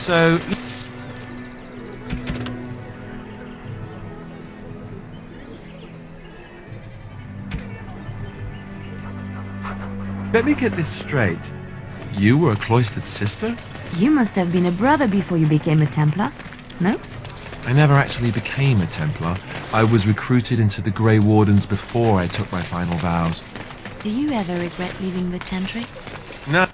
So... Let me get this straight. You were a cloistered sister? You must have been a brother before you became a Templar, no? I never actually became a Templar. I was recruited into the Grey Wardens before I took my final vows. Do you ever regret leaving the Chantry? No.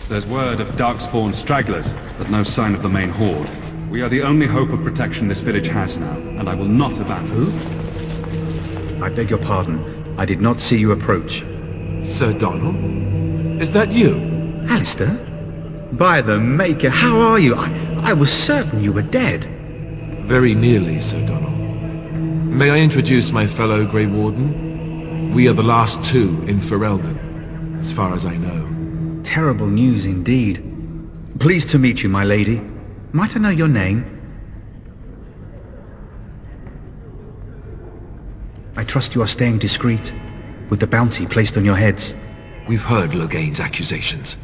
There's word of darkspawn stragglers, but no sign of the main horde. We are the only hope of protection this village has now, and I will not abandon. Who? I beg your pardon. I did not see you approach. Sir Donald? Is that you? Alistair? By the Maker, how are you? I was certain you were dead. Very nearly, Sir Donald. May I introduce my fellow Grey Warden? We are the last two in Ferelden, as far as I know. Terrible news indeed. Pleased to meet you, my lady. Might I know your name? I trust you are staying discreet, with the bounty placed on your heads. We've heard Loghain's accusations,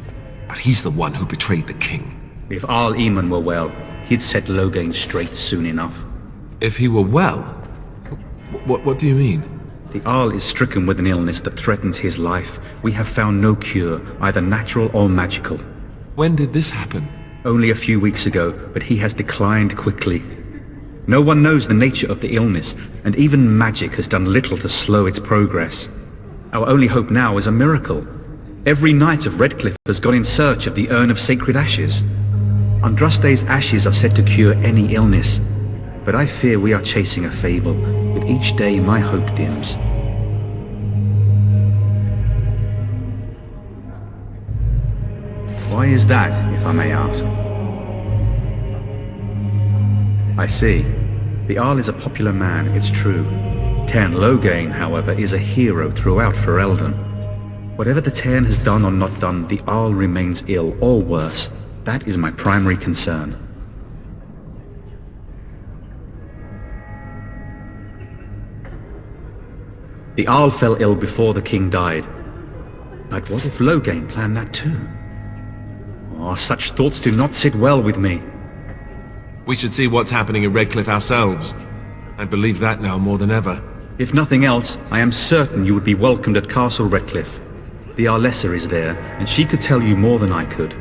but he's the one who betrayed the king. If Arl Eamon were well, he'd set Loghain straight soon enough. If he were well? What do you mean? The Arl is stricken with an illness that threatens his life. We have found no cure, either natural or magical. When did this happen? Only a few weeks ago, but he has declined quickly. No one knows the nature of the illness, and even magic has done little to slow its progress. Our only hope now is a miracle. Every knight of Redcliffe has gone in search of the Urn of Sacred Ashes. Andraste's ashes are said to cure any illness, but I fear we are chasing a fable. With each day my hope dims. Why is that, if I may ask? I see. The Arl is a popular man, it's true. Tairn Loghain, however, is a hero throughout Ferelden. Whatever the Tairn has done or not done, the Arl remains ill, or worse. That is my primary concern. The Arl fell ill before the king died. But what if Loghain planned that too? Oh, such thoughts do not sit well with me. We should see what's happening in Redcliffe ourselves. I believe that now more than ever. If nothing else, I am certain you would be welcomed at Castle Redcliffe. The Arlessa is there, and she could tell you more than I could.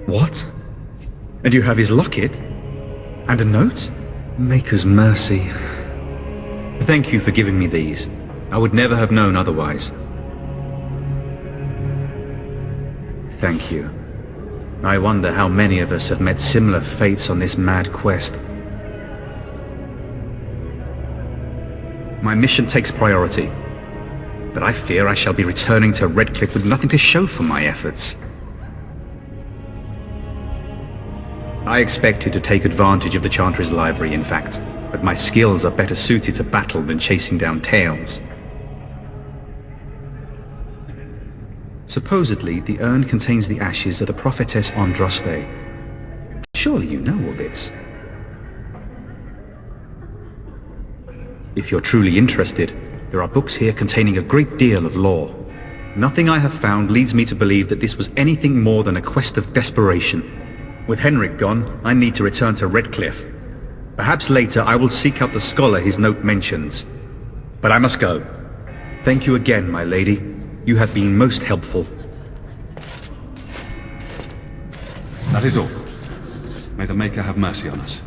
What? And you have his locket? And a note? Maker's mercy. Thank you for giving me these. I would never have known otherwise. Thank you. I wonder how many of us have met similar fates on this mad quest. My mission takes priority, but I fear I shall be returning to Redcliffe with nothing to show for my efforts. I expected to take advantage of the Chantry's library, in fact, but my skills are better suited to battle than chasing down tales. Supposedly, the urn contains the ashes of the prophetess Andraste. Surely you know all this. If you're truly interested, there are books here containing a great deal of lore. Nothing I have found leads me to believe that this was anything more than a quest of desperation. With Henrik gone, I need to return to Redcliffe. Perhaps later I will seek out the scholar his note mentions. But I must go. Thank you again, my lady. You have been most helpful. That is all. May the Maker have mercy on us.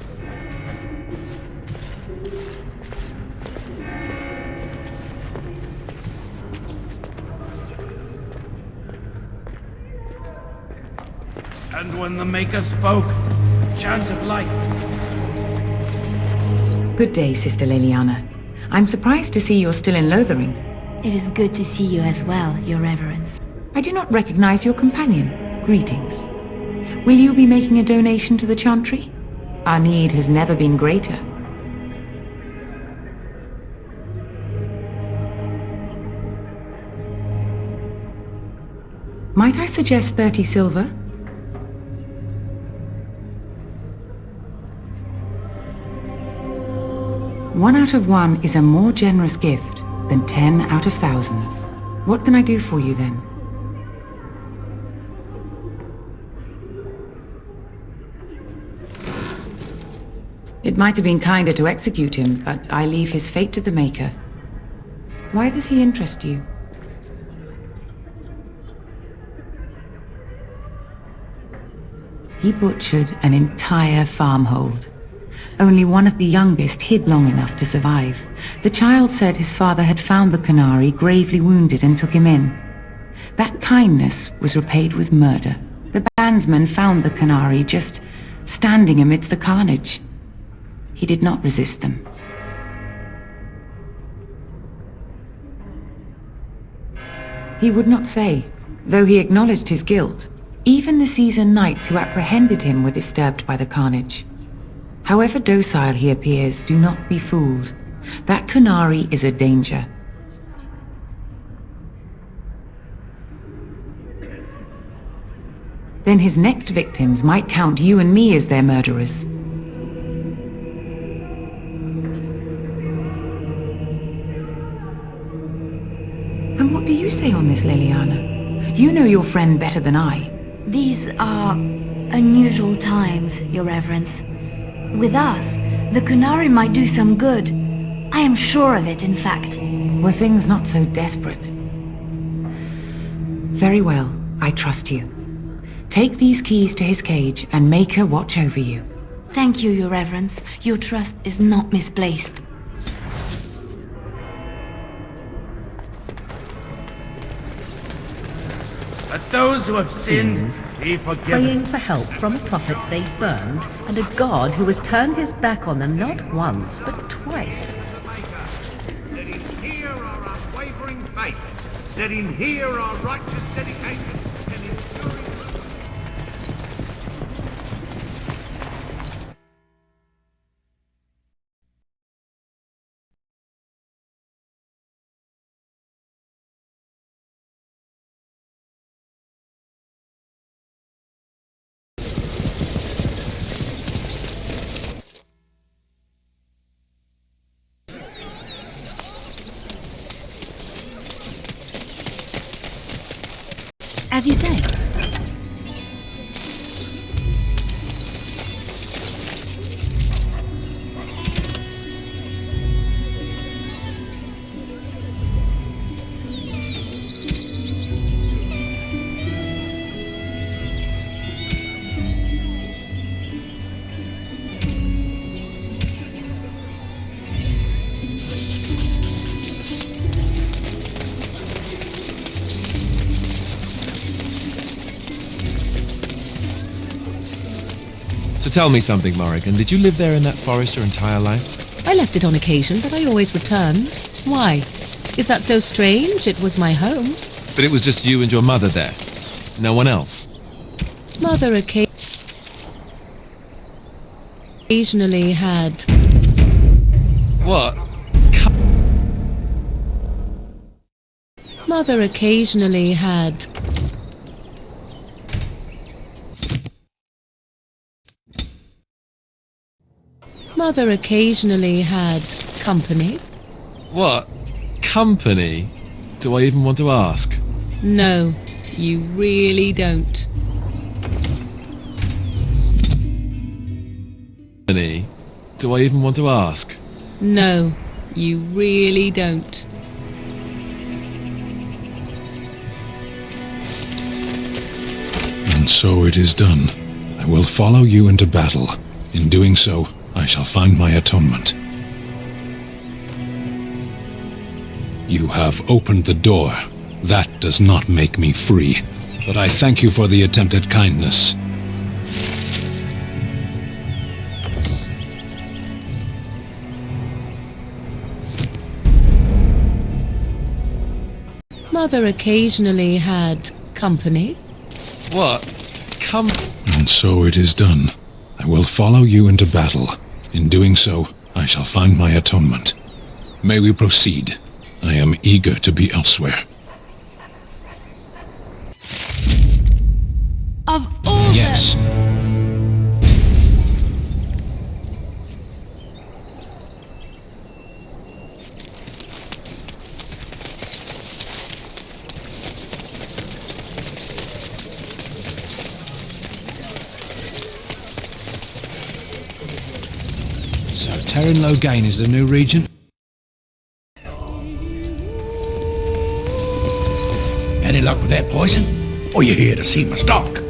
And when the Maker spoke, a chant of life. Good day, Sister Leliana. I'm surprised to see you're still in Lothering. It is good to see you as well, Your Reverence. I do not recognize your companion. Greetings. Will you be making a donation to the Chantry? Our need has never been greater. Might I suggest 30 silver? 1 out of 1 is a more generous gift than 10 out of thousands. What can I do for you then? It might have been kinder to execute him, but I leave his fate to the Maker. Why does he interest you? He butchered an entire farmhold. Only one of the youngest hid long enough to survive. The child said his father had found the Canary gravely wounded and took him in. That kindness was repaid with murder. The bandsman found the Canary just standing amidst the carnage. He did not resist them. He would not say, though he acknowledged his guilt. Even the seasoned knights who apprehended him were disturbed by the carnage. However docile he appears, do not be fooled. That Canary is a danger. Then his next victims might count you and me as their murderers. And what do you say on this, Liliana? You know your friend better than I. These are unusual times, Your Reverence. With us, the Canary might do some good. I am sure of it, in fact. Were things not so desperate? Very well, I trust you. Take these keys to his cage and make her watch over you. Thank you, Your Reverence. Your trust is not misplaced. Let those who have sinned be forgiven. Praying for help from a prophet they burned, and a god who has turned his back on them not once, but twice. Let him hear our unwavering faith. Let him hear our righteous dedication. Let him As you say. So tell me something, Morrigan. Did you live there in that forest your entire life? I left it on occasion, but I always returned. Why? Is that so strange? It was my home. But it was just you and your mother there. No one else. Mother occasionally had... What? Mother occasionally had... Mother occasionally had company. What? Company? Do I even want to ask? No, you really don't. Company? Do I even want to ask? No, you really don't. And so it is done. I will follow you into battle. In doing so, I shall find my atonement. You have opened the door. That does not make me free. But I thank you for the attempted kindness. Mother occasionally had company. What? And so it is done. I will follow you into battle. In doing so, I shall find my atonement. May we proceed? I am eager to be elsewhere. Of all Yes. Terran Logain is the new regent? Any luck with that poison? Or you here to see my stock?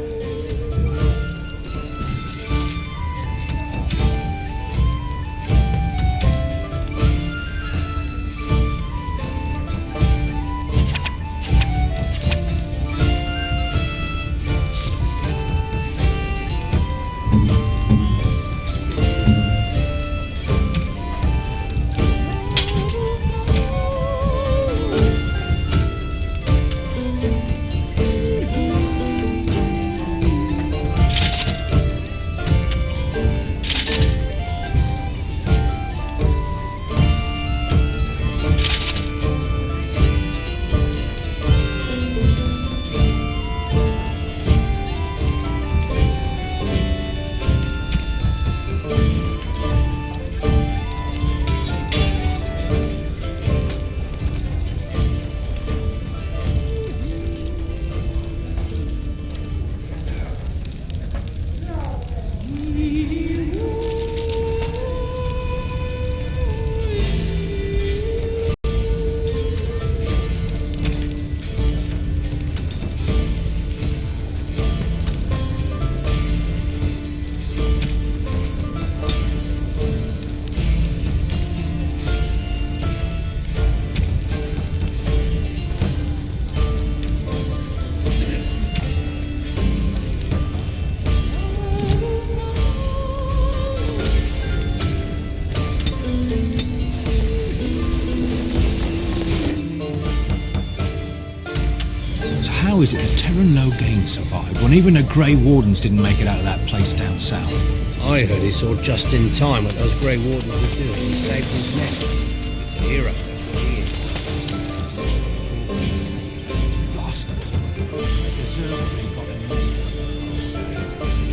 How is it the Terran Logain survived when even the Grey Wardens didn't make it out of that place down south? I heard he saw just in time what those Grey Wardens were doing. He saved his neck. He's a hero, that's what he is.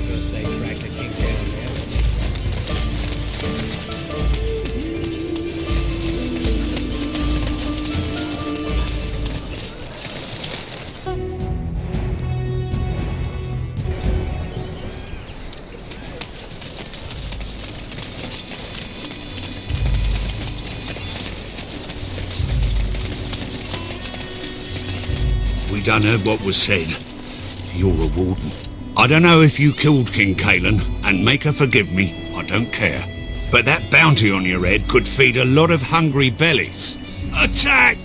First they dragged the king down there. We done heard what was said. You're a warden. I don't know if you killed King Kalen, and make her forgive me, I don't care. But that bounty on your head could feed a lot of hungry bellies. Attack!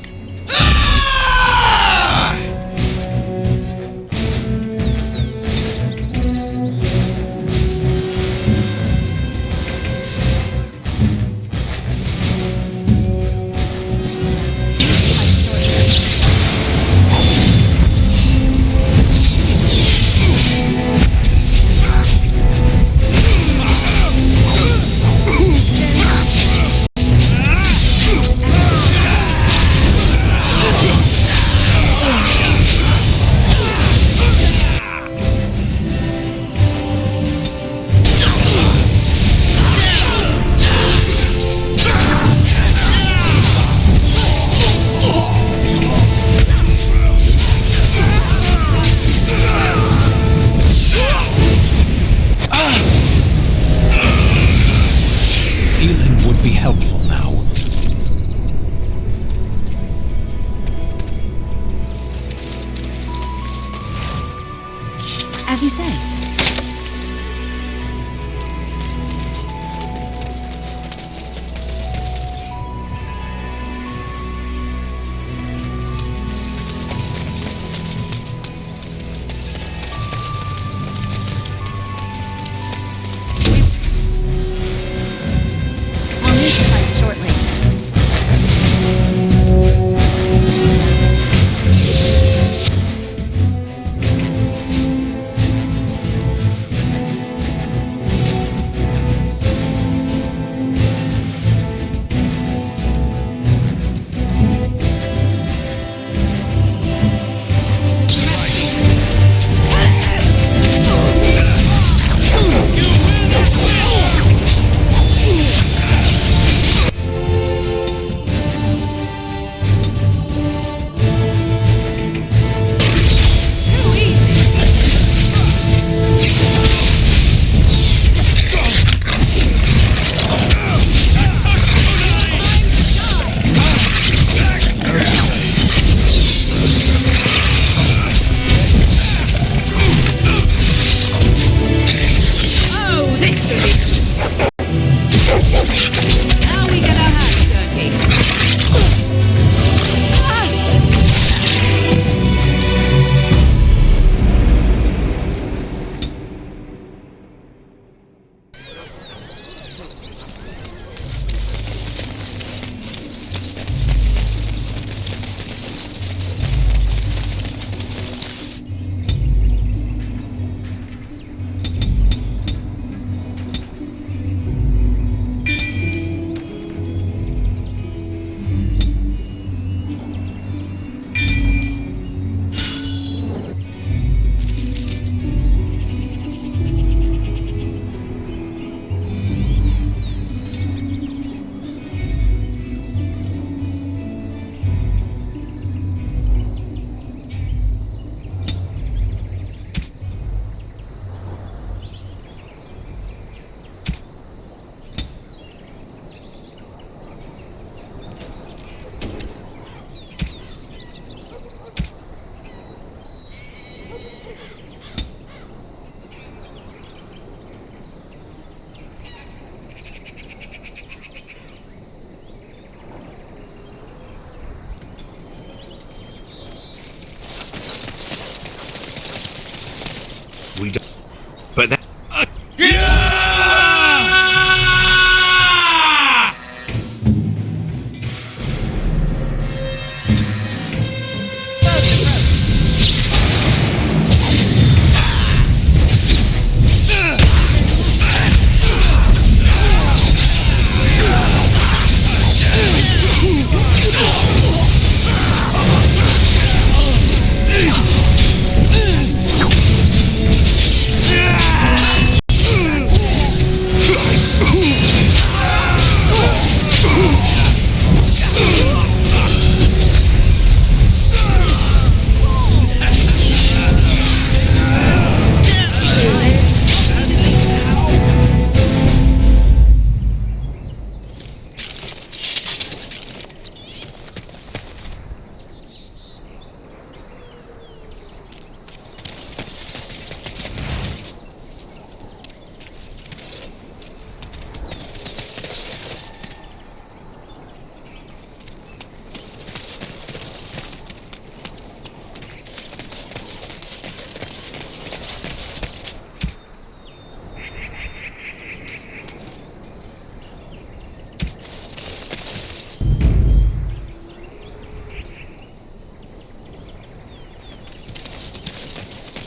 As you say. We'll need to fight shortly.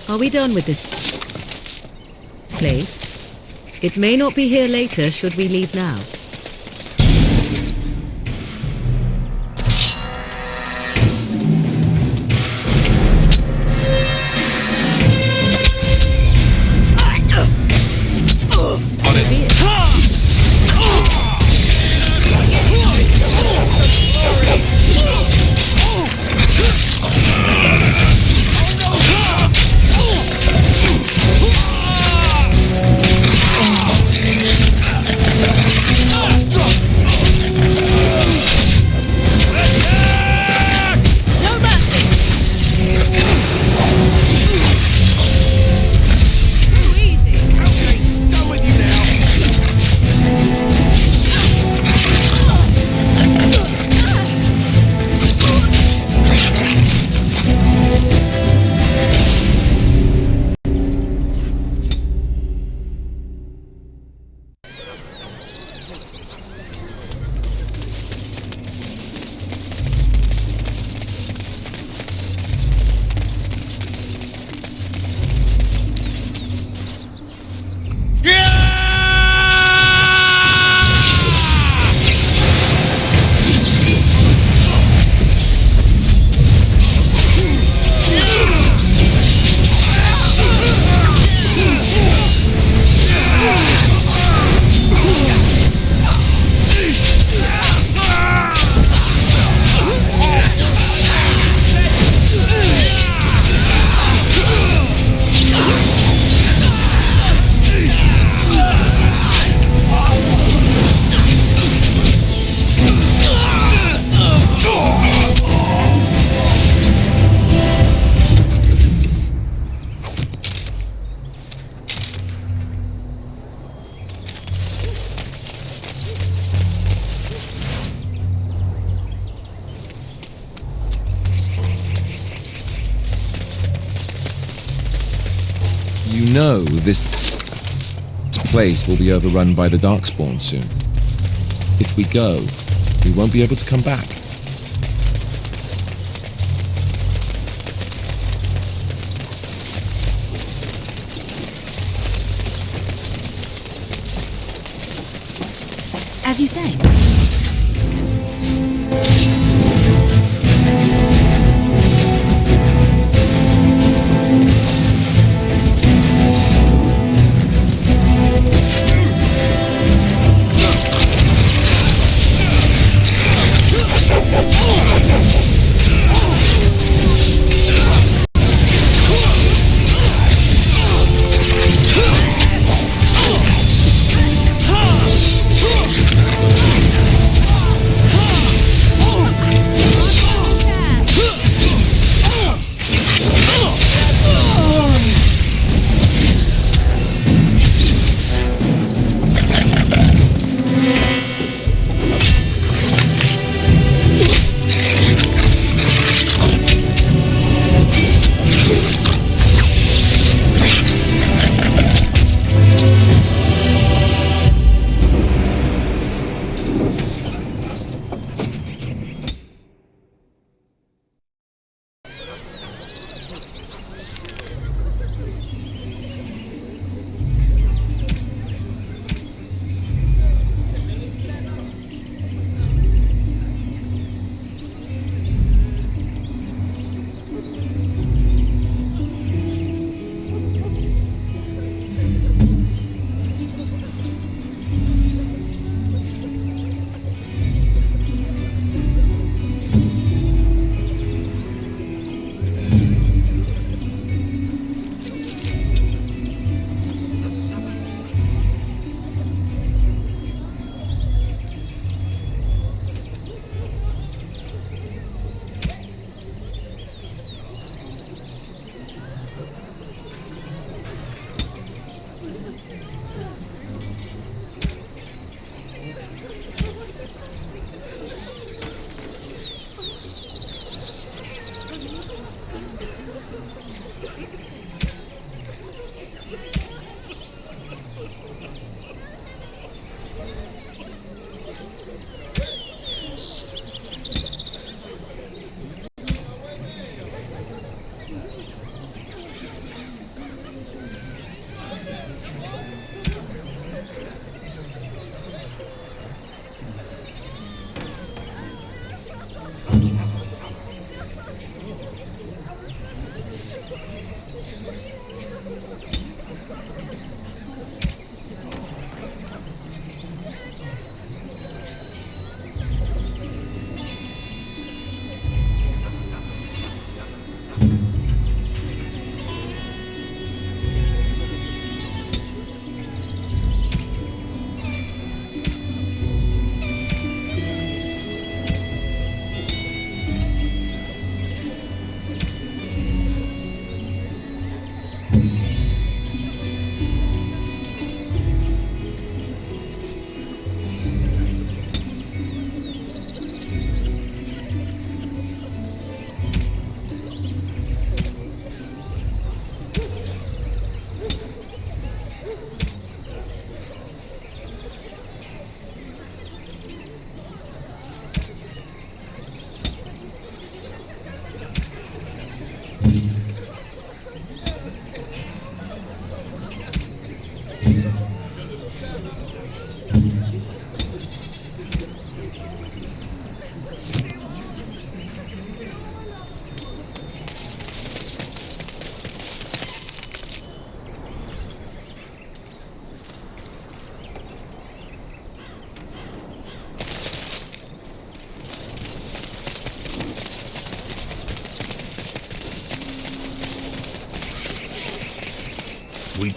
Are we done with this place? It may not be here later should we leave now. You know this place will be overrun by the Darkspawn soon. If we go, we won't be able to come back. As you say. we...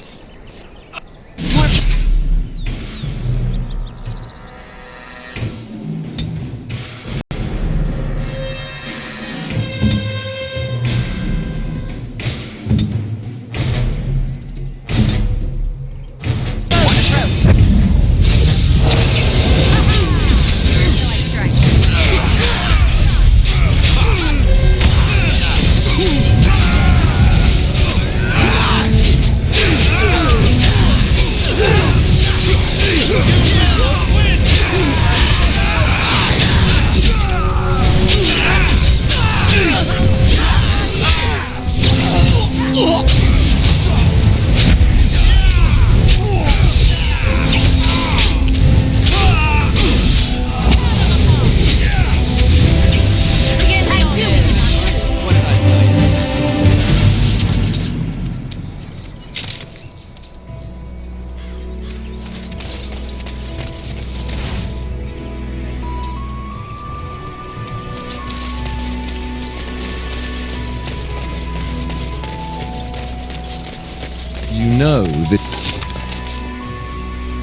You know that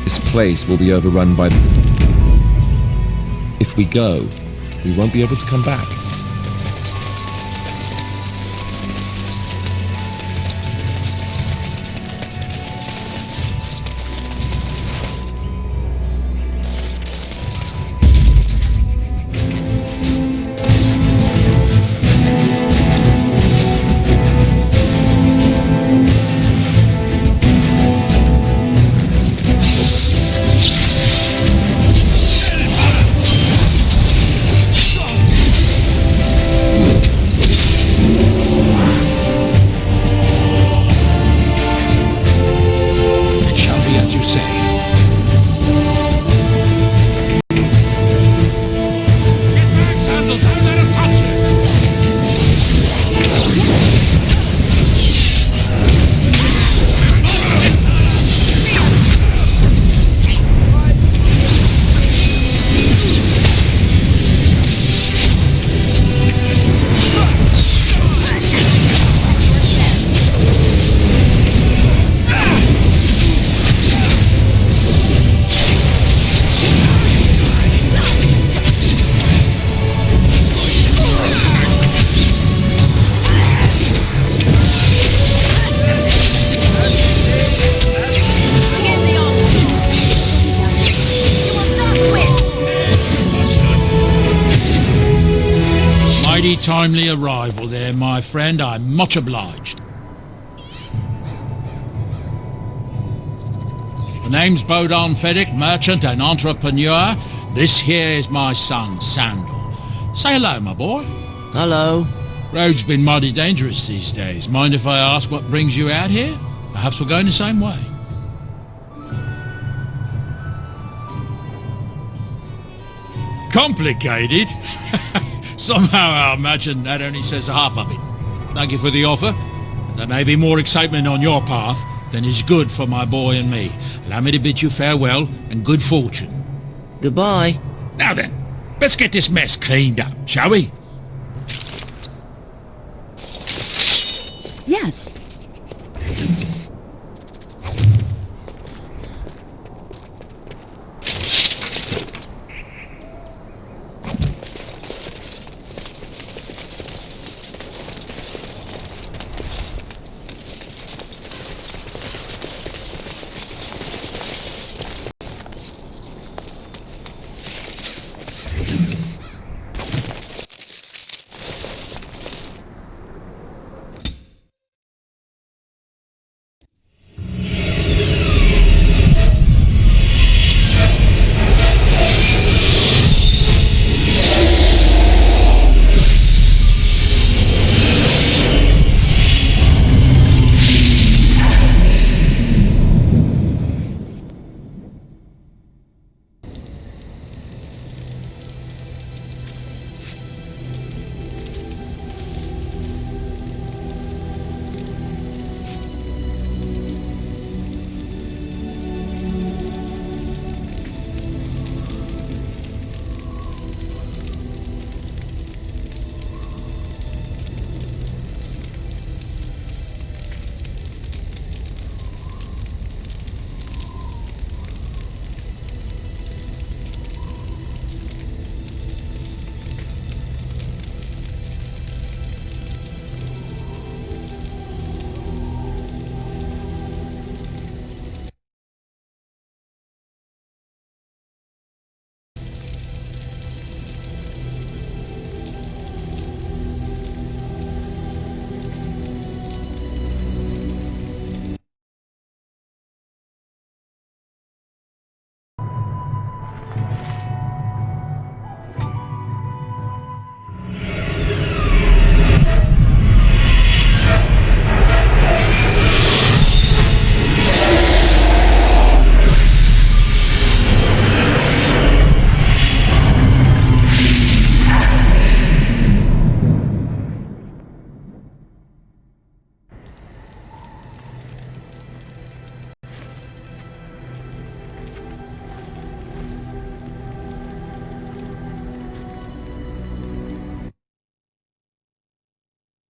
this place will be overrun by... If we go, we won't be able to come back. Timely arrival there, my friend. I'm much obliged. The name's Bodon Feddick, merchant and entrepreneur. This here is my son, Sandal. Say hello, my boy. Hello. Road's been mighty dangerous these days. Mind if I ask what brings you out here? Perhaps we're going the same way. Complicated? Somehow I imagine that only says half of it. Thank you for the offer. There may be more excitement on your path than is good for my boy and me. Allow me to bid you farewell and good fortune. Goodbye. Now then, let's get this mess cleaned up, shall we? Yes,